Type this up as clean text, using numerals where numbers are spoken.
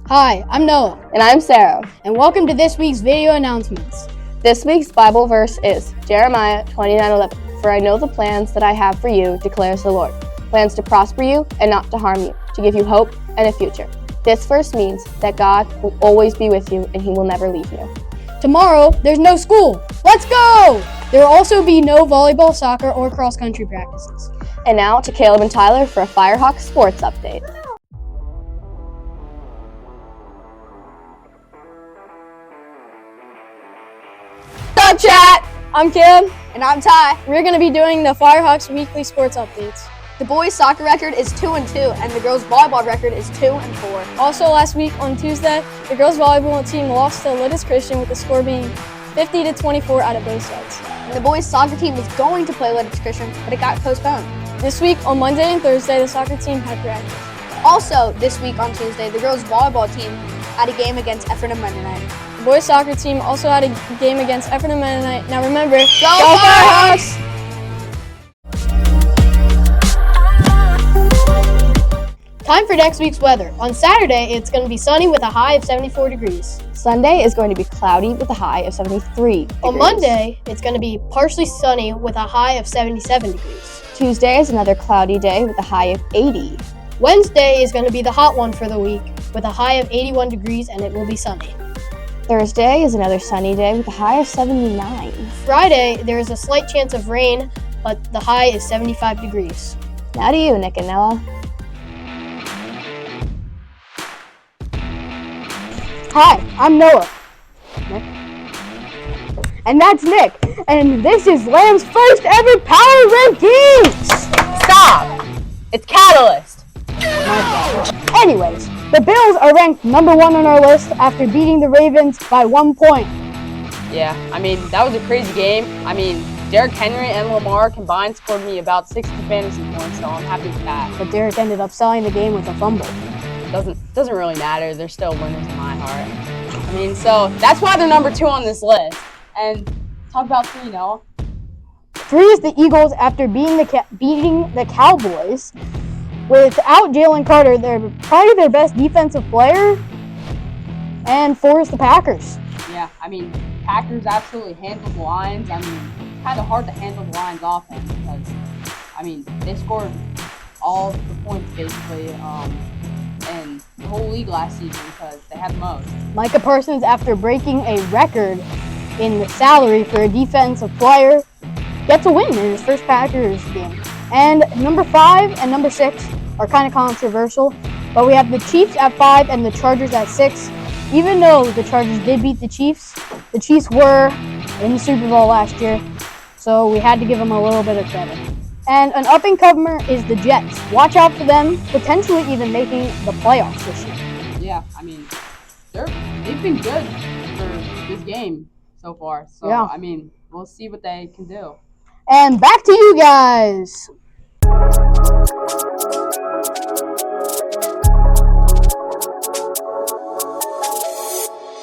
Hi, I'm Noah, And I'm Sarah. and welcome to this week's video announcements. This week's Bible verse is Jeremiah 29:11. For I know the plans that I have for you, declares the Lord. Plans to prosper you and not to harm you, to give you hope and a future. This verse means that God will always be with you and He will never leave you. Tomorrow, there's no school. Let's go! There will also be no volleyball, soccer, or cross-country practices. And now to Caleb and Tyler for a Firehawk sports update. What's up, chat? I'm Caleb. And I'm Ty. We're going to be doing the Firehawks weekly sports updates. The boys' soccer record is 2-2, and the girls' volleyball record is 2-4. Also, last week on Tuesday, the girls' volleyball team lost to Lititz Christian with the score being 50-24 out of both sides. And the boys' soccer team was going to play Lititz Christian, but it got postponed. This week, on Monday and Thursday, the soccer team had practice. Also, this week on Tuesday, the girls' volleyball team had a game against Ephrata Mennonite. The boys' soccer team also had a game against Ephrata Mennonite. Now remember, Go Firehawks! Time for next week's weather. On Saturday, it's going to be sunny with a high of 74 degrees. Sunday is going to be cloudy with a high of 73 degrees. On Monday, it's going to be partially sunny with a high of 77 degrees. Tuesday is another cloudy day with a high of 80. Wednesday is going to be the hot one for the week with a high of 81 degrees, and it will be sunny. Thursday is another sunny day with a high of 79. Friday, there is a slight chance of rain, but the high is 75 degrees. Now to you, Nick and Noah. Hi, I'm Noah. Nick. And that's Nick. And this is Lamb's first ever Power Rankings! Stop! It's Catalyst! Anyways, the Bills are ranked number 1 on our list after beating the Ravens by 1 point. Yeah, I mean, that was a crazy game. I mean, Derrick Henry and Lamar combined scored me about 60 fantasy points, so I'm happy with that. But Derrick ended up selling the game with a fumble. Doesn't really matter. They're still winners in my heart. I mean, so that's why they're number 2 on this list. And talk about 3, Noah. 3 is the Eagles after beating the Cowboys. Without Jalen Carter, they're probably their best defensive player. And 4 is the Packers. Yeah, I mean, Packers absolutely handled the Lions. I mean, it's kind of hard to handle the Lions offense because, I mean, they scored all the points basically in the whole league last season because they had the most. Micah Parsons, after breaking a record in the salary for a defensive player, gets a win in his first Packers game. And number 5 and number 6 are kind of controversial, but we have the Chiefs at 5 and the Chargers at 6. Even though the Chargers did beat the Chiefs were in the Super Bowl last year, so we had to give them a little bit of credit. And an up-and-comer is the Jets. Watch out for them, potentially even making the playoffs this year. Yeah, I mean, they've been good for this game so far. So, Yeah. I mean, we'll see what they can do. And back to you guys.